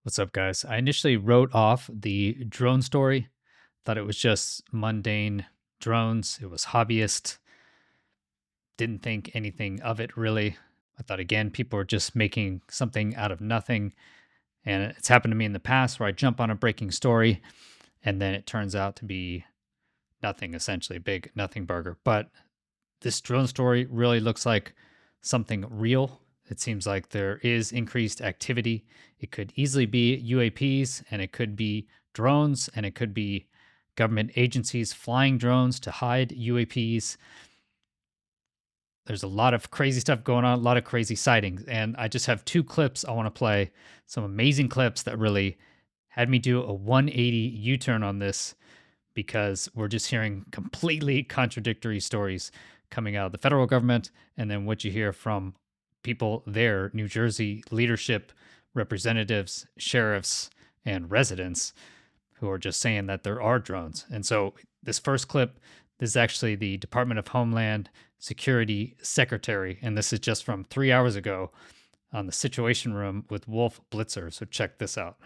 What's up, guys? I initially wrote off the drone story, thought it was just mundane drones. It was hobbyist, didn't think anything of it really. I thought, again, people are just making something out of nothing. And it's happened to me in the past where I jump on a breaking story and then it turns out to be nothing, essentially, big nothing burger. But this drone story really looks like something real. It seems like there is increased activity. It could easily be UAPs, and it could be drones, and it could be government agencies flying drones to hide UAPs. There's a lot of crazy stuff going on, a lot of crazy sightings. And I just have two clips I want to play, some amazing clips that really had me do a 180 U turn on this because we're just hearing completely contradictory stories coming out of the federal government and then what you hear from people there, New Jersey leadership, representatives, sheriffs, and residents who are just saying that there are drones. And so this first clip, this is actually the Department of Homeland Security Secretary, and this is just from 3 hours ago on the Situation Room with Wolf Blitzer. So check this out.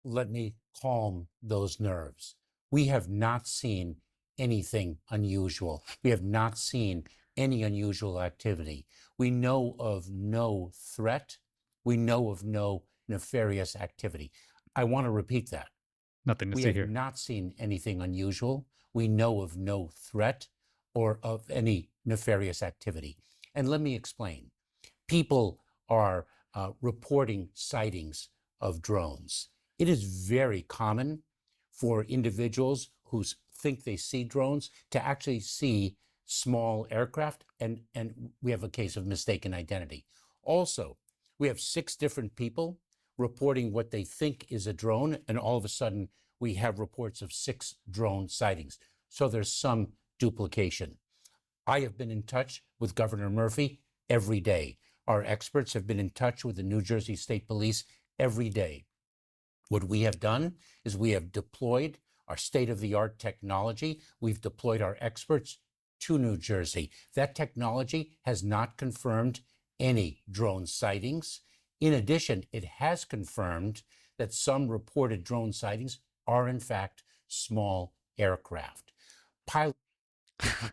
Let me calm those nerves. We have not seen anything unusual. We have not seen any unusual activity. We know of no threat. We know of no nefarious activity. I want to repeat that. Nothing to We see have here. not seen anything unusual. We know of no threat or of any nefarious activity. And let me explain. People are reporting sightings of drones. It is very common for individuals who think they see drones to actually see small aircraft, and we have a case of mistaken identity. Also, we have 6 different people reporting what they think is a drone, and all of a sudden we have reports of 6 drone sightings. So there's some duplication. I have been in touch with Governor Murphy every day. Our experts have been in touch with the New Jersey State Police every day. What we have done is we have deployed our state-of-the-art technology. We've deployed our experts to New Jersey. That technology has not confirmed any drone sightings. In addition, it has confirmed that some reported drone sightings are in fact small aircraft.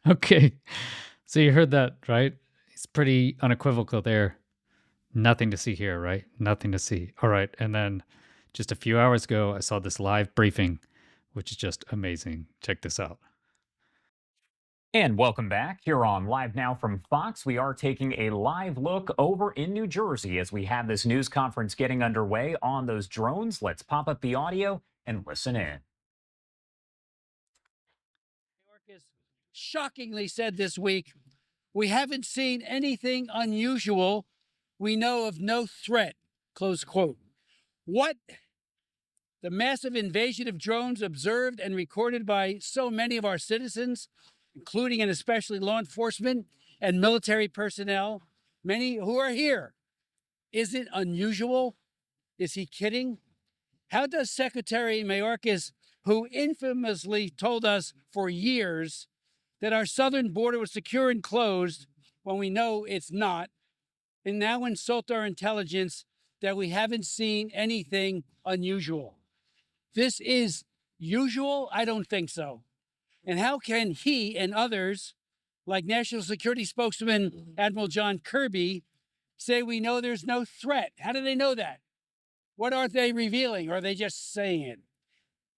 Okay. So you heard that, right? It's pretty unequivocal there. Nothing to see here, right? Nothing to see. All right. And then just a few hours ago, I saw this live briefing, which is just amazing. Check this out. And welcome back here on Live Now from Fox. We are taking a live look over in New Jersey as we have this news conference getting underway on those drones. Let's pop up the audio and listen in. Shockingly said this week, we haven't seen anything unusual. We know of no threat, close quote. What the massive invasion of drones observed and recorded by so many of our citizens, including and especially law enforcement and military personnel, many who are here, is it unusual? Is he kidding? How does Secretary Mayorkas, who infamously told us for years that our southern border was secure and closed when we know it's not, and now insult our intelligence that we haven't seen anything unusual? This is usual? I don't think so. And how can he and others, like National Security Spokesman Admiral John Kirby, say we know there's no threat? How do they know that? What are they revealing? Or are they just saying it?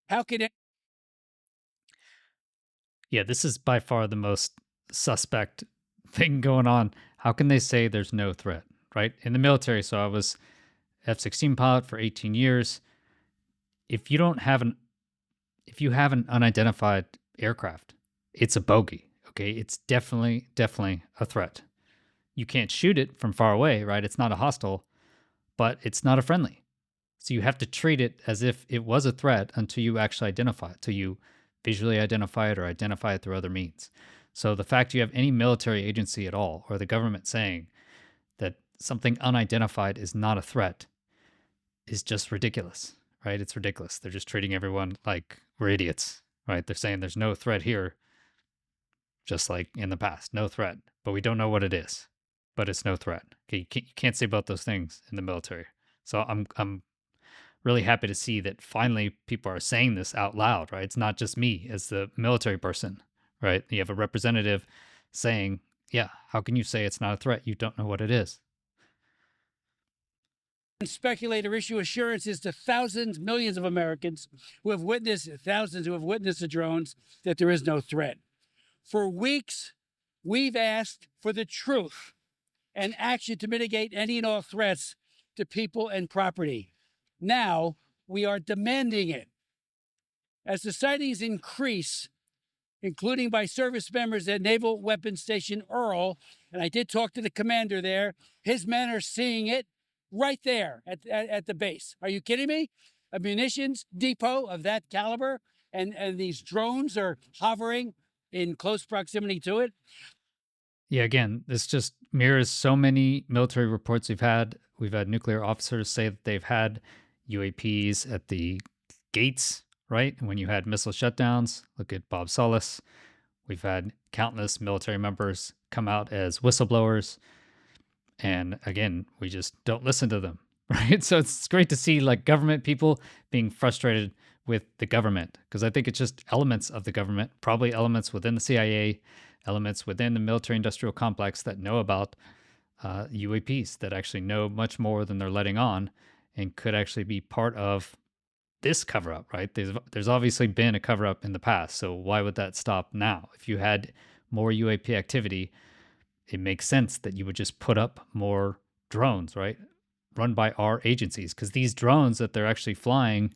How can it? Yeah, this is by far the most suspect thing going on. How can they say there's no threat, right? In the military, so I was F-16 pilot for 18 years. If you have an unidentified aircraft, it's a bogey, okay? It's definitely a threat. You can't shoot it from far away, right? It's not a hostile, but it's not a friendly. So you have to treat it as if it was a threat until you actually identify it, till you visually identify it or identify it through other means. So the fact you have any military agency at all or the government saying that something unidentified is not a threat is just ridiculous, right? It's ridiculous. They're just treating everyone like we're idiots, right? They're saying there's no threat here, just like in the past, no threat, but we don't know what it is, but it's no threat. Okay, you can't say both those things in the military. So I'm really happy to see that finally people are saying this out loud, right? It's not just me as the military person, right? You have a representative saying, yeah, how can you say it's not a threat? You don't know what it is. Speculate or issue assurances to thousands, millions of Americans who have witnessed, thousands who have witnessed the drones, that there is no threat. For weeks, we've asked for the truth and action to mitigate any and all threats to people and property. Now we are demanding it. As the sightings increase, including by service members at Naval Weapons Station Earl, and I did talk to the commander there, his men are seeing it right there at the base. Are you kidding me? A munitions depot of that caliber, and these drones are hovering in close proximity to it. Yeah, again, this just mirrors so many military reports we've had. We've had nuclear officers say that they've had UAPs at the gates, right? And when you had missile shutdowns, look at Bob Solis. We've had countless military members come out as whistleblowers. And again, we just don't listen to them, right? So it's great to see like government people being frustrated with the government, because I think it's just elements of the government, probably elements within the CIA, elements within the military industrial complex that know about UAPs, that actually know much more than they're letting on and could actually be part of this cover up, right? There's obviously been a cover up in the past. So why would that stop now? If you had more UAP activity, it makes sense that you would just put up more drones, right? Run by our agencies, because these drones that they're actually flying,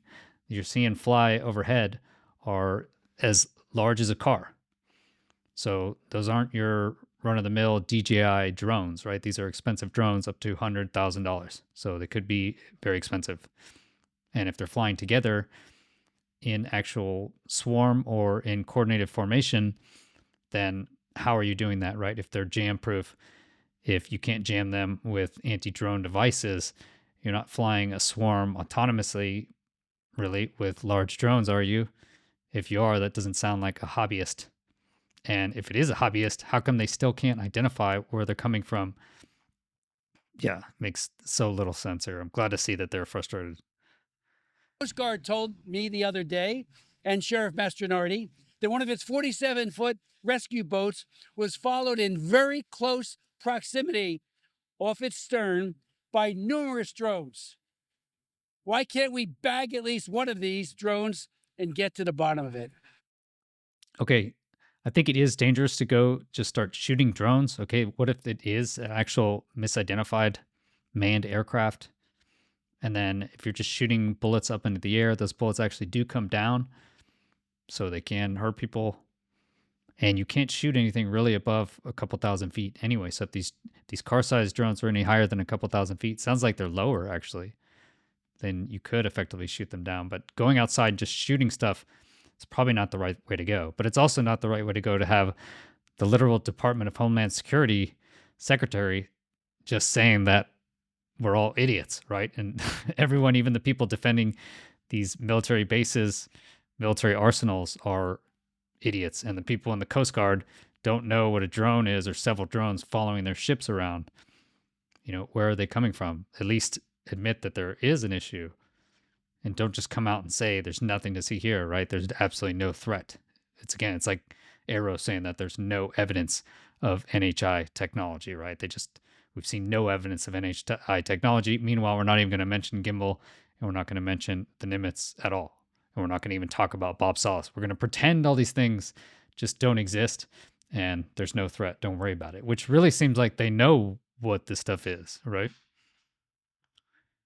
you're seeing fly overhead, are as large as a car. So those aren't your run of the mill DJI drones, right? These are expensive drones up to $100,000. So they could be very expensive. And if they're flying together in actual swarm or in coordinated formation, then how are you doing that, right? If they're jam proof, if you can't jam them with anti-drone devices, you're not flying a swarm autonomously, really, with large drones, are you? If you are, that doesn't sound like a hobbyist. And if it is a hobbyist, how come they still can't identify where they're coming from? Yeah, makes so little sense here. I'm glad to see that they're frustrated. Coast Guard told me the other day, and Sheriff Mastronardi, that one of its 47-foot rescue boats was followed in very close proximity off its stern by numerous drones. Why can't we bag at least one of these drones and get to the bottom of it? Okay, I think it is dangerous to go just start shooting drones. Okay, what if it is an actual misidentified manned aircraft? And then if you're just shooting bullets up into the air, those bullets actually do come down, so they can hurt people. And you can't shoot anything really above a couple thousand feet anyway. So if these car-sized drones are any higher than a couple thousand feet, sounds like they're lower actually, then you could effectively shoot them down. But going outside and just shooting stuff is probably not the right way to go. But it's also not the right way to go to have the literal Department of Homeland Security secretary just saying that we're all idiots, right? And everyone, even the people defending these military bases, military arsenals, are idiots. And the people in the Coast Guard don't know what a drone is, or several drones following their ships around. You know, where are they coming from? At least admit that there is an issue, and don't just come out and say there's nothing to see here, right? There's absolutely no threat. It's like Arrow saying that there's no evidence of NHI technology, right? We've seen no evidence of NHI technology. Meanwhile, we're not even going to mention Gimbal, and we're not going to mention the Nimitz at all. And we're not going to even talk about Bob Solis. We're going to pretend all these things just don't exist and there's no threat. Don't worry about it, which really seems like they know what this stuff is, right?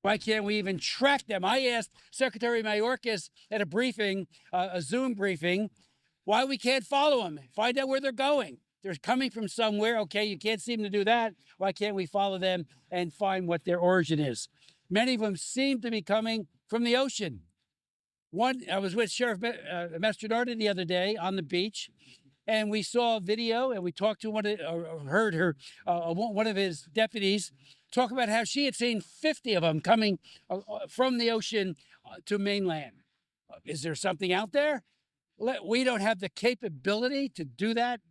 Why can't we even track them? I asked Secretary Mayorkas at a briefing, a Zoom briefing, why we can't follow them, find out where they're going. They're coming from somewhere. Okay, you can't seem to do that. Why can't we follow them and find what their origin is? Many of them seem to be coming from the ocean. I was with Sheriff Mastronardi the other day on the beach, and we saw a video, and we talked to heard one of his deputies talk about how she had seen 50 of them coming from the ocean to mainland. Is there something out there? We don't have the capability to do that.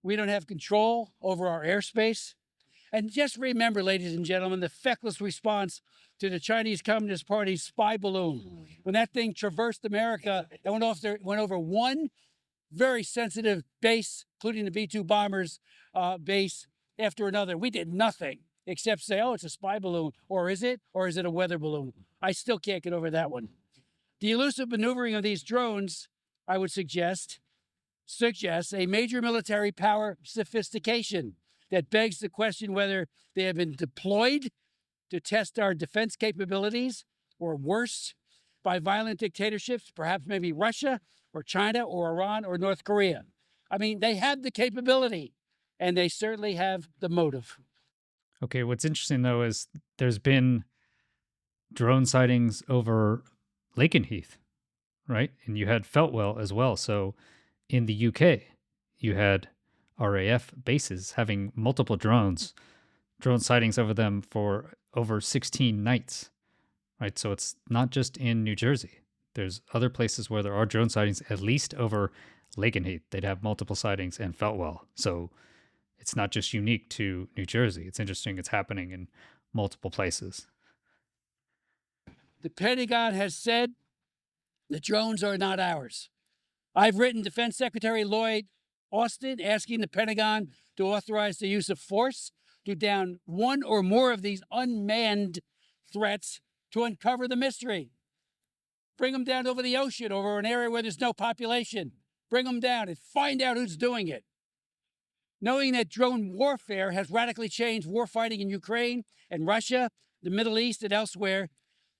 We don't have control over our airspace. And just remember, ladies and gentlemen, the feckless response to the Chinese Communist Party's spy balloon. When that thing traversed America and went over one very sensitive base, including the B-2 bombers base, after another. We did nothing except say, oh, it's a spy balloon. Or is it? Or is it a weather balloon? I still can't get over that one. The elusive maneuvering of these drones, I would suggest a major military power sophistication that begs the question whether they have been deployed to test our defense capabilities, or worse, by violent dictatorships, perhaps maybe Russia or China or Iran or North Korea. I mean, they have the capability, and they certainly have the motive. Okay, what's interesting though is there's been drone sightings over Lakenheath, right? And you had Feltwell as well. So in the UK, you had RAF bases having multiple drone sightings over them for over 16 nights, right? So it's not just in New Jersey. There's other places where there are drone sightings, at least over Lakenheath. They'd have multiple sightings and Feltwell. So it's not just unique to New Jersey. It's interesting. It's happening in multiple places. The Pentagon has said the drones are not ours. I've written Defense Secretary Lloyd Austin asking the Pentagon to authorize the use of force to down one or more of these unmanned threats to uncover the mystery. Bring them down over the ocean, over an area where there's no population. Bring them down and find out who's doing it. Knowing that drone warfare has radically changed warfighting in Ukraine and Russia, the Middle East, and elsewhere,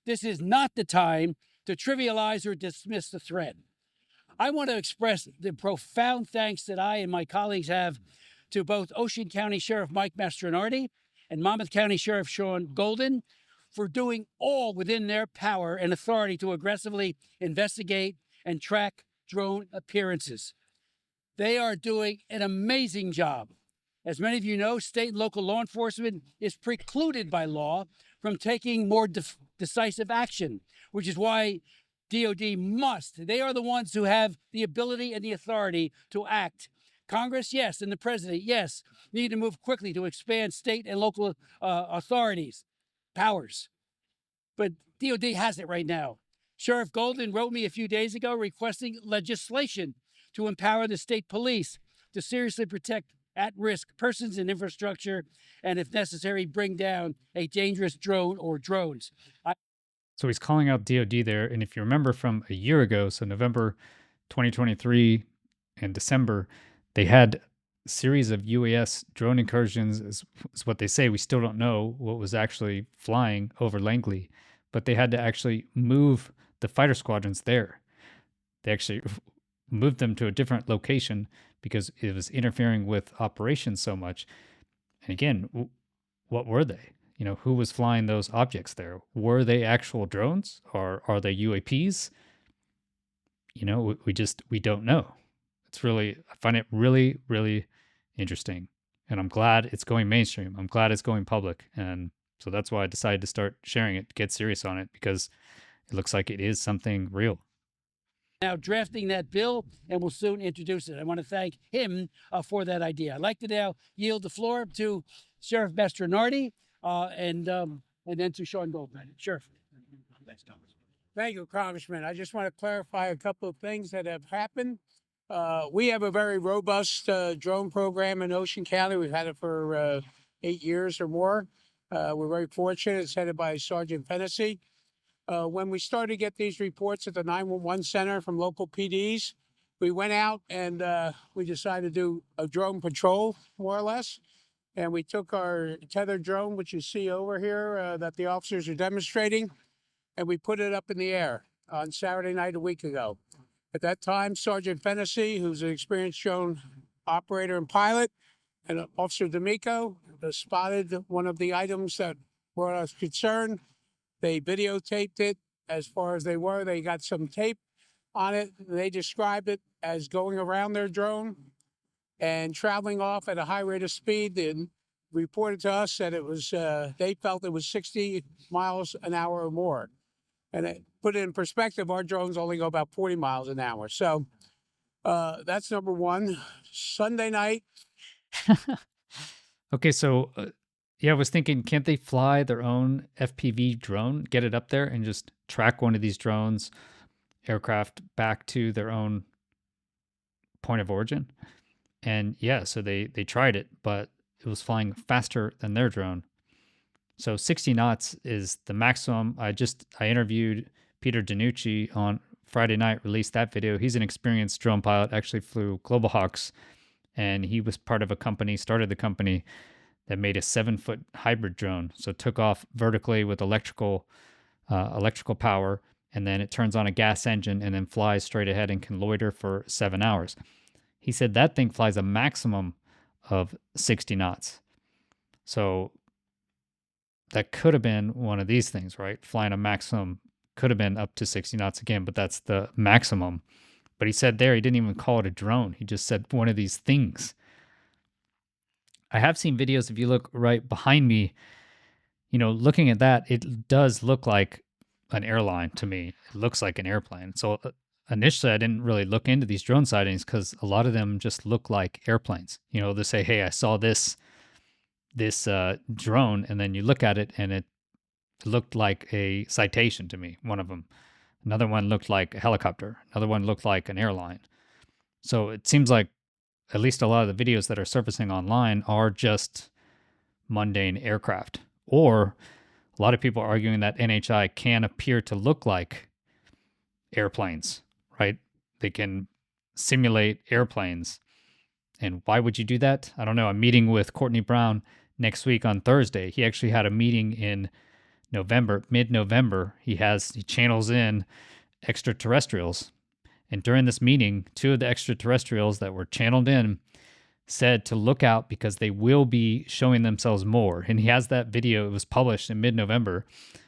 this is not the time to trivialize or dismiss the threat. I want to express the profound thanks that I and my colleagues have to both Ocean County Sheriff Mike Mastronardi and Monmouth County Sheriff Sean Golden for doing all within their power and authority to aggressively investigate and track drone appearances. They are doing an amazing job. As many of you know, state and local law enforcement is precluded by law from taking more decisive action, which is why DOD must. They are the ones who have the ability and the authority to act. Congress, yes, and the president, yes, need to move quickly to expand state and local authorities, powers. But DOD has it right now. Sheriff Golden wrote me a few days ago requesting legislation to empower the state police to seriously protect at-risk persons and infrastructure, and if necessary, bring down a dangerous drone or drones. So he's calling out DOD there. And if you remember from a year ago, so November 2023 and December, they had a series of UAS drone incursions, is what they say. We still don't know what was actually flying over Langley, but they had to actually move the fighter squadrons there. They actually moved them to a different location because it was interfering with operations so much. And again, what were they? You know, who was flying those objects there? Were they actual drones, or are they UAPs? You know, we don't know. I find it really, really interesting. And I'm glad it's going mainstream. I'm glad it's going public. And so that's why I decided to start sharing it, get serious on it, because it looks like it is something real. Now drafting that bill, and will soon introduce it. I want to thank him for that idea. I'd like to now yield the floor to Sheriff Mastronardi and then to Sean Goldman. Sheriff. Thank you, Congressman. I just want to clarify a couple of things that have happened. We have a very robust drone program in Ocean County. We've had it for 8 years or more. We're very fortunate. It's headed by Sergeant Fennessy. When we started to get these reports at the 911 center from local PDs, we went out and we decided to do a drone patrol, more or less. And we took our tethered drone, which you see over here, that the officers are demonstrating, and we put it up in the air on Saturday night a week ago. At that time, Sergeant Fennessy, who's an experienced drone operator and pilot, and Officer D'Amico spotted one of the items that were of concern. They videotaped it as far as they were. They got some tape on it. They described it as going around their drone and traveling off at a high rate of speed. And reported to us that it was, they felt it was 60 miles an hour or more. And it put it in perspective, our drones only go about 40 miles an hour. So that's number one. Sunday night. Okay, so Yeah, I was thinking, can't they fly their own FPV drone, get it up there, and just track one of these drones, aircraft back to their own point of origin? And yeah, so they tried it, but it was flying faster than their drone. So 60 knots is the maximum. I interviewed Peter DiNucci on Friday night, released that video. He's an experienced drone pilot, actually flew Global Hawks, and he was part of a company, started the company that made a 7-foot hybrid drone. So it took off vertically with electrical power, and then it turns on a gas engine and then flies straight ahead and can loiter for 7 hours. He said that thing flies a maximum of 60 knots. So that could have been one of these things, right? Flying a maximum could have been up to 60 knots again, but that's the maximum. But he said there, he didn't even call it a drone. He just said one of these things. I have seen videos, if you look right behind me, looking at that, it does look like an airline to me. It looks like an airplane. So initially, I didn't really look into these drone sightings because a lot of them just look like airplanes. They say, hey, I saw this drone, and then you look at it and it looked like a citation to me, one of them. Another one looked like a helicopter. Another one looked like an airline. So it seems like at least a lot of the videos that are surfacing online are just mundane aircraft. Or a lot of people are arguing that NHI can appear to look like airplanes, right? They can simulate airplanes. And why would you do that? I don't know. I'm meeting with Courtney Brown next week on Thursday. He actually had a meeting in November, mid-November. He channels in extraterrestrials. And during this meeting, 2 of the extraterrestrials that were channeled in said to look out because they will be showing themselves more. And he has that video, it was published in mid-November,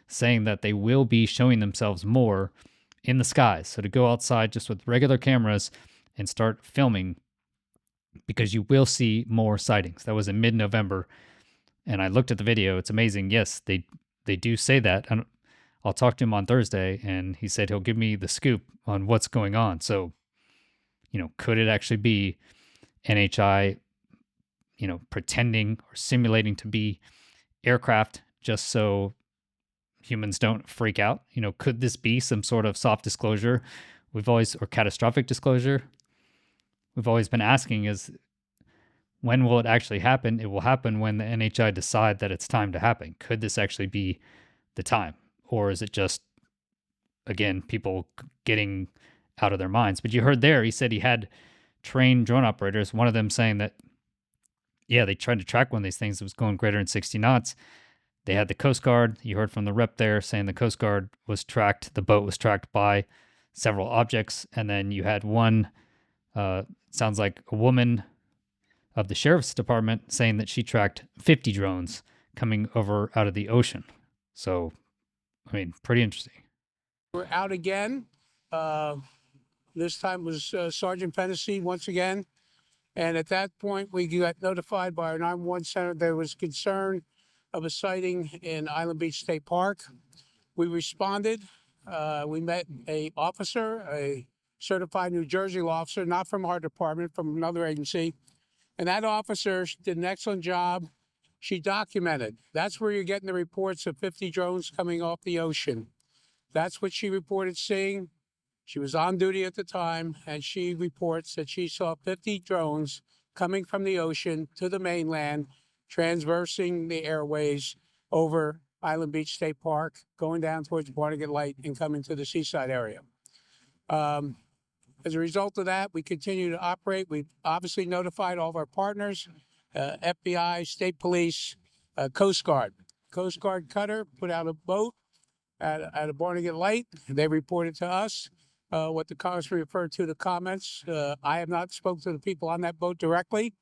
saying that they will be showing themselves more in the skies. So to go outside just with regular cameras and start filming, because you will see more sightings. That was in mid-November. And I looked at the video. It's amazing. Yes, they do say that. And I'll talk to him on Thursday, and he said he'll give me the scoop on what's going on. So, could it actually be NHI, pretending or simulating to be aircraft just so humans don't freak out? Could this be some sort of soft disclosure? Or catastrophic disclosure? We've always been asking is, when will it actually happen? It will happen when the NHI decide that it's time to happen. Could this actually be the time? Or is it just, again, people getting out of their minds? But you heard there, he said he had trained drone operators, one of them saying that, yeah, they tried to track one of these things that was going greater than 60 knots. They had the Coast Guard. You heard from the rep there saying the Coast Guard was tracked, the boat was tracked by several objects. And then you had one, sounds like a woman of the sheriff's department saying that she tracked 50 drones coming over out of the ocean. So, pretty interesting. We're out again. This time was Sergeant Fennessy once again. And at that point, we got notified by our 911 center there was concern of a sighting in Island Beach State Park. We responded. We met a certified New Jersey law officer, not from our department, from another agency. And that officer did an excellent job. She documented. That's where you're getting the reports of 50 drones coming off the ocean. That's what she reported seeing. She was on duty at the time, and she reports that she saw 50 drones coming from the ocean to the mainland, transversing the airways over Island Beach State Park, going down towards Barnegat Light and coming to the seaside area. As a result of that, we continue to operate. We've obviously notified all of our partners, FBI, State Police, Coast Guard. Coast Guard cutter put out a boat at a Barnegat Light. They reported to us what the Congressman referred to the comments. I have not spoken to the people on that boat directly.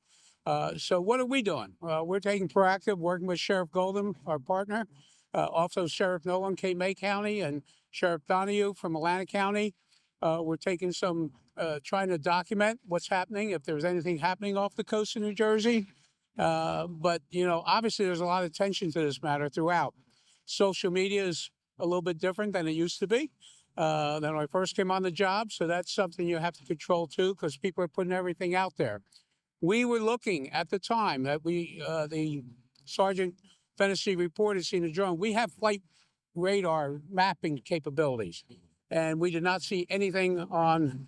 So what are we doing? We're taking proactive, working with Sheriff Golden, our partner, also Sheriff Nolan, May County, and Sheriff Donahue from Atlantic County. We're taking trying to document what's happening, if there's anything happening off the coast of New Jersey. But, obviously there's a lot of attention to this matter throughout. Social media is a little bit different than it used to be than when I first came on the job. So that's something you have to control too, because people are putting everything out there. We were looking at the time that the sergeant fantasy report has seen a drone. We have flight radar mapping capabilities, and we did not see anything on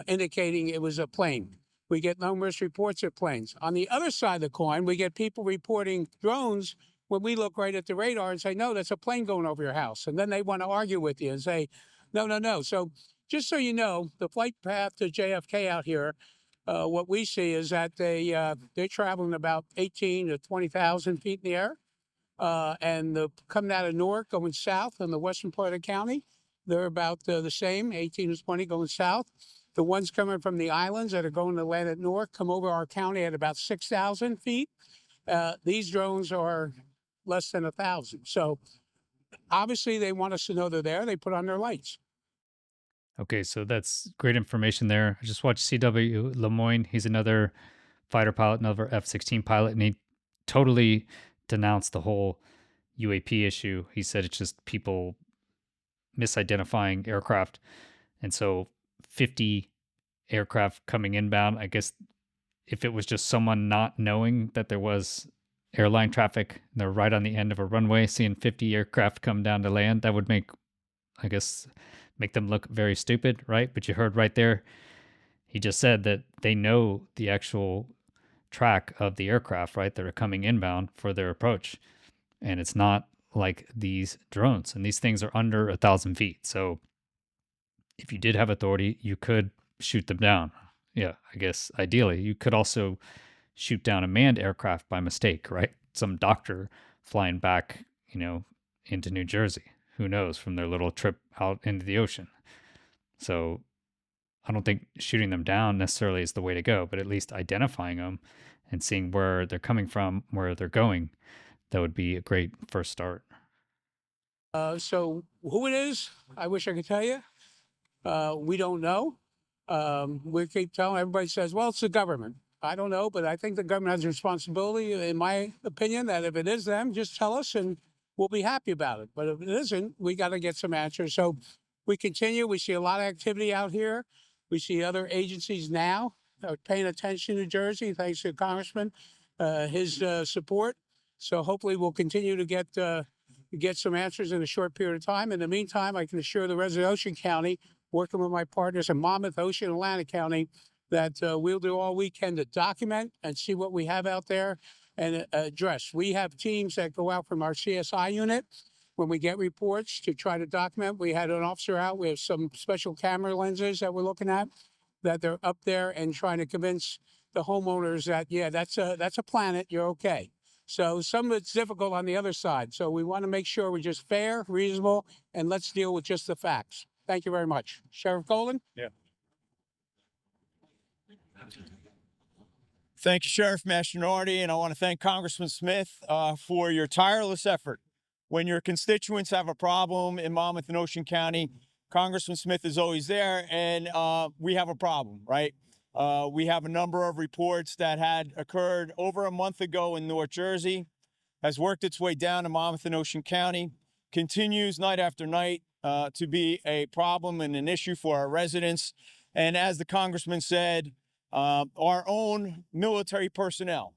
indicating it was a plane. We get numerous reports of planes. On the other side of the coin, we get people reporting drones when we look right at the radar and say, no, that's a plane going over your house. And then they want to argue with you and say, no, no, no. So just so you know, the flight path to JFK out here, what we see is that they're traveling about 18 to 20,000 feet in the air. And coming out of Newark, going south in the western part of the county, they're about the same, 18 to 20 going south. The ones coming from the islands that are going to land at Newark come over our county at about 6,000 feet. These drones are less than 1,000. So obviously they want us to know they're there. They put on their lights. Okay, so that's great information there. I just watched CW Lemoyne. He's another fighter pilot, another F-16 pilot, and he totally denounced the whole UAP issue. He said it's just people misidentifying aircraft. And so 50 aircraft coming inbound, I guess if it was just someone not knowing that there was airline traffic, and they're right on the end of a runway, seeing 50 aircraft come down to land, that would make them look very stupid, right? But you heard right there, he just said that they know the actual track of the aircraft, right, that are coming inbound for their approach. And it's not like these drones, and these things are under 1,000 feet. So if you did have authority, you could shoot them down. Yeah, I guess ideally. You could also shoot down a manned aircraft by mistake, right? Some doctor flying back, into New Jersey. Who knows, from their little trip out into the ocean. So I don't think shooting them down necessarily is the way to go, but at least identifying them and seeing where they're coming from, where they're going, that would be a great first start. So who it is, I wish I could tell you. We don't know. We keep telling everybody says, well, it's the government. I don't know, but I think the government has a responsibility, in my opinion, that if it is them, just tell us and we'll be happy about it. But if it isn't, we got to get some answers. So we continue. We see a lot of activity out here. We see other agencies now paying attention to New Jersey, thanks to the Congressman, his support. So hopefully we'll continue to get some answers in a short period of time. In the meantime, I can assure the resident of Ocean County, working with my partners in Monmouth, Ocean, and Atlantic County, that we'll do all we can to document and see what we have out there and address. We have teams that go out from our CSI unit when we get reports to try to document. We had an officer out. We have some special camera lenses that we're looking at, that they're up there and trying to convince the homeowners that, yeah, that's a planet, you're okay. So some of it's difficult on the other side. So we want to make sure we're just fair, reasonable, and let's deal with just the facts. Thank you very much. Sheriff Golden? Yeah. Thank you, Sheriff Mastronardi, and I want to thank Congressman Smith for your tireless effort. When your constituents have a problem in Monmouth and Ocean County, Congressman Smith is always there, and we have a problem, right? We have a number of reports that had occurred over a month ago in North Jersey, has worked its way down to Monmouth and Ocean County, continues night after night to be a problem and an issue for our residents. And as the Congressman said, our own military personnel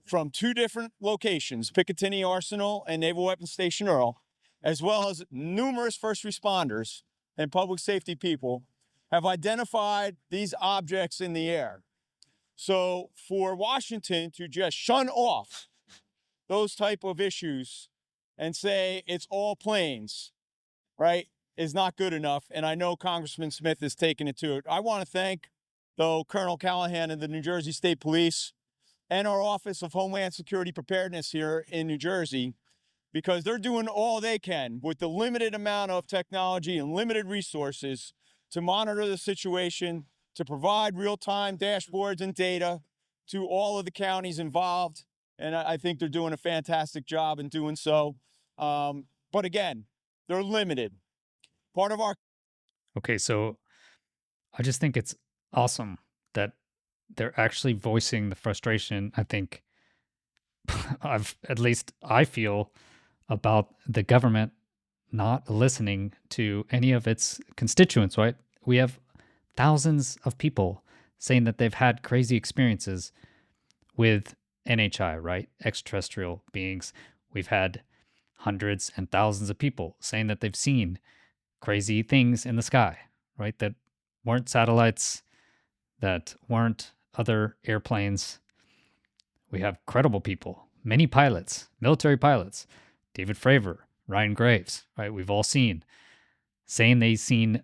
from two different locations, Picatinny Arsenal and Naval Weapons Station Earl, as well as numerous first responders and public safety people, have identified these objects in the air. So for Washington to just shun off those type of issues and say it's all planes, right, is not good enough. And I know Congressman Smith is taking it to it. I want to thank, though, Colonel Callahan and the New Jersey State Police and our Office of Homeland Security Preparedness here in New Jersey, because they're doing all they can with the limited amount of technology and limited resources to monitor the situation, to provide real-time dashboards and data to all of the counties involved. And I think they're doing a fantastic job in doing so. But again, they're limited. Part of our... Okay, so I just think it's awesome that they're actually voicing the frustration. I think I feel about the government not listening to any of its constituents, right? We have thousands of people saying that they've had crazy experiences with NHI, right? Extraterrestrial beings. We've had hundreds and thousands of people saying that they've seen crazy things in the sky, right? That weren't satellites, that weren't other airplanes. We have credible people, many pilots, military pilots, David Fravor, Ryan Graves, right? We've all seen saying they've seen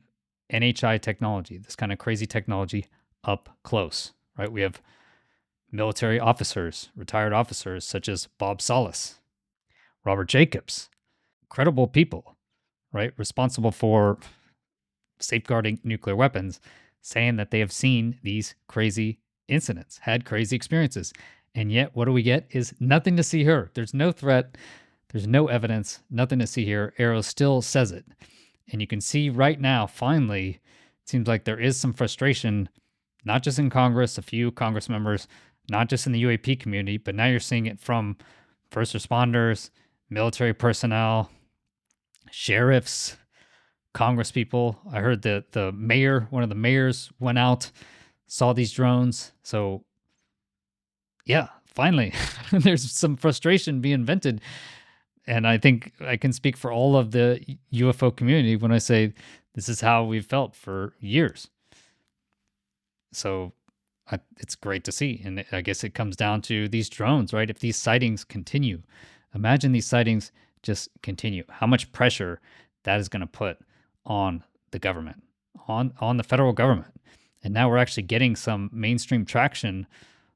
NHI technology, this kind of crazy technology up close, right? We have military officers, retired officers such as Bob Solis, Robert Jacobs, credible people, right? Responsible for safeguarding nuclear weapons, saying that they have seen these crazy incidents, had crazy experiences. And yet, what do we get is nothing to see here. There's no threat. There's no evidence, nothing to see here. Arrow still says it. And you can see right now, finally, it seems like there is some frustration, not just in Congress, a few Congress members, not just in the UAP community, but now you're seeing it from first responders, military personnel, sheriffs, Congress people. I heard that the mayor, one of the mayors went out, saw these drones. So yeah, finally, there's some frustration being vented. And I think I can speak for all of the UFO community when I say this is how we've felt for years. So it's great to see. And I guess it comes down to these drones, right? If these sightings continue, imagine these sightings just continue, how much pressure that is going to put on the government, on the federal government. And now we're actually getting some mainstream traction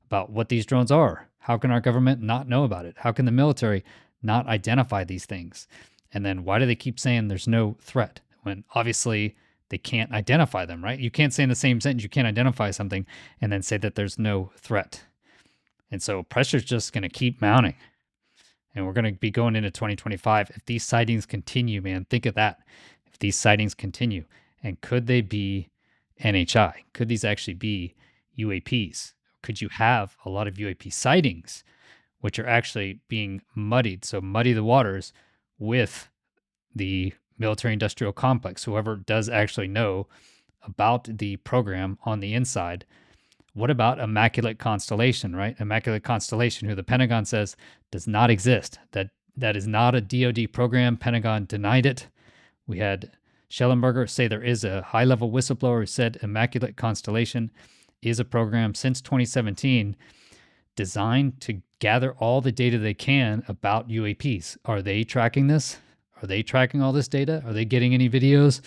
about what these drones are. How can our government not know about it? How can the military not identify these things? And then why do they keep saying there's no threat when obviously they can't identify them, right? You can't say in the same sentence you can't identify something and then say that there's no threat. And so pressure's just going to keep mounting. And we're going to be going into 2025. If these sightings continue, man, think of that. If these sightings continue, and could they be NHI? Could these actually be UAPs? Could you have a lot of UAP sightings, which are actually being muddied? So muddy the waters with the military industrial complex, whoever does actually know about the program on the inside. What about Immaculate Constellation, right? Immaculate Constellation, who the Pentagon says does not exist. That is not a DoD program. Pentagon denied it. We had Schellenberger say there is a high-level whistleblower who said Immaculate Constellation is a program since 2017 designed to gather all the data they can about UAPs. Are they tracking this? Are they tracking all this data? Are they getting any videos,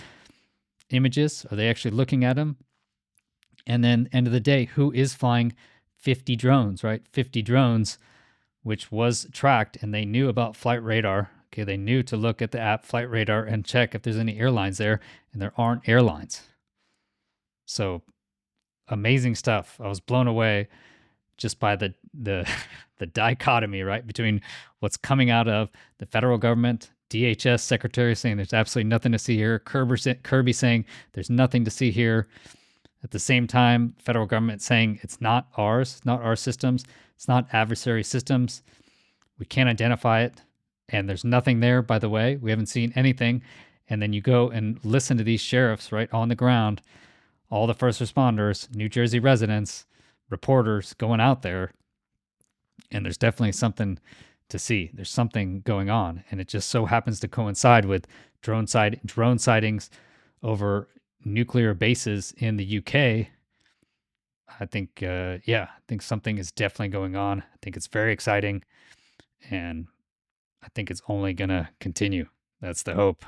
images? Are they actually looking at them? And then end of the day, who is flying 50 drones, right? 50 drones, which was tracked, and they knew about flight radar. Okay, they knew to look at the app Flight Radar and check if there's any airlines there, and there aren't airlines. So amazing stuff. I was blown away just by the dichotomy, right, between what's coming out of the federal government, DHS secretary saying there's absolutely nothing to see here, Kirby saying there's nothing to see here. At the same time, federal government saying it's not ours, not our systems, it's not adversary systems. We can't identify it. And there's nothing there, by the way. We haven't seen anything. And then you go and listen to these sheriffs right on the ground, all the first responders, New Jersey residents, reporters going out there. And there's definitely something to see. There's something going on. And it just so happens to coincide with drone sightings over nuclear bases in the UK. I think, I think something is definitely going on. I think it's very exciting. And I think it's only going to continue. That's the hope.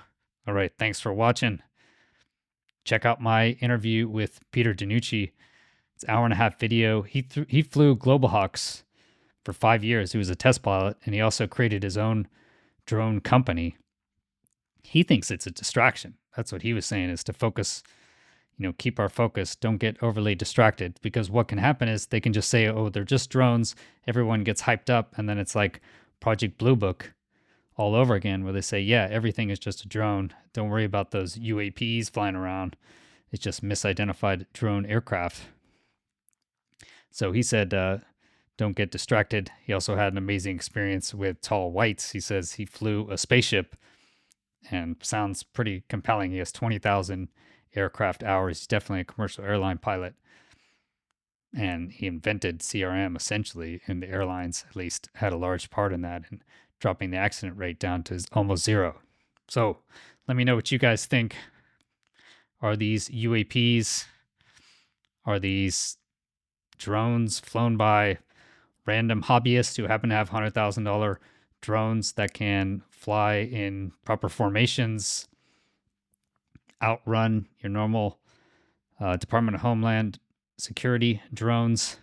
All right. Thanks for watching. Check out my interview with Peter DiNucci. It's an 1.5-hour video. He flew Global Hawks for 5 years. He was a test pilot, and he also created his own drone company. He thinks it's a distraction. That's what he was saying, is to focus, keep our focus. Don't get overly distracted, because what can happen is they can just say, oh, they're just drones. Everyone gets hyped up, and then it's like Project Blue Book all over again, where they say, yeah, everything is just a drone. Don't worry about those UAPs flying around. It's just misidentified drone aircraft. So he said, don't get distracted. He also had an amazing experience with Tall Whites. He says he flew a spaceship, and sounds pretty compelling. He has 20,000 aircraft hours. He's definitely a commercial airline pilot. And he invented CRM essentially, and the airlines at least had a large part in that and dropping the accident rate down to almost zero. So let me know what you guys think. Are these UAPs? Are these drones flown by random hobbyists who happen to have $100,000 drones that can fly in proper formations, outrun your normal Department of Homeland Security drones?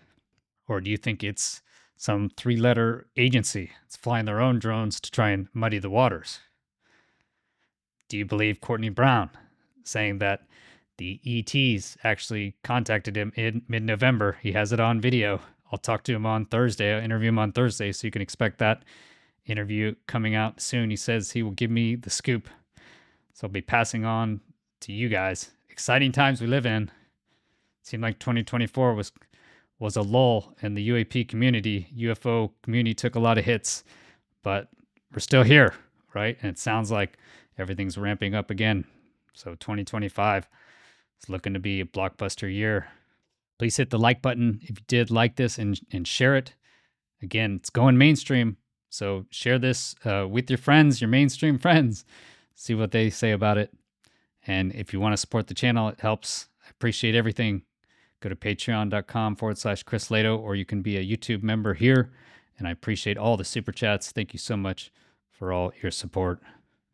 Or do you think it's some 3-letter agency that's flying their own drones to try and muddy the waters? Do you believe Courtney Brown saying that the ETs actually contacted him in mid-November? He has it on video. I'll talk to him on Thursday. I'll interview him on Thursday, so you can expect that interview coming out soon. He says he will give me the scoop. So I'll be passing on to you guys. Exciting times we live in. Seemed like 2024 was a lull in the UAP community. UFO community took a lot of hits, but we're still here, right? And it sounds like everything's ramping up again. So 2025 is looking to be a blockbuster year. Please hit the like button if you did like this and share it. Again, it's going mainstream. So share this with your friends, your mainstream friends. See what they say about it. And if you want to support the channel, it helps. I appreciate everything. Go to patreon.com/Chris Lehto, or you can be a YouTube member here. And I appreciate all the super chats. Thank you so much for all your support.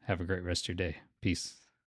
Have a great rest of your day. Peace.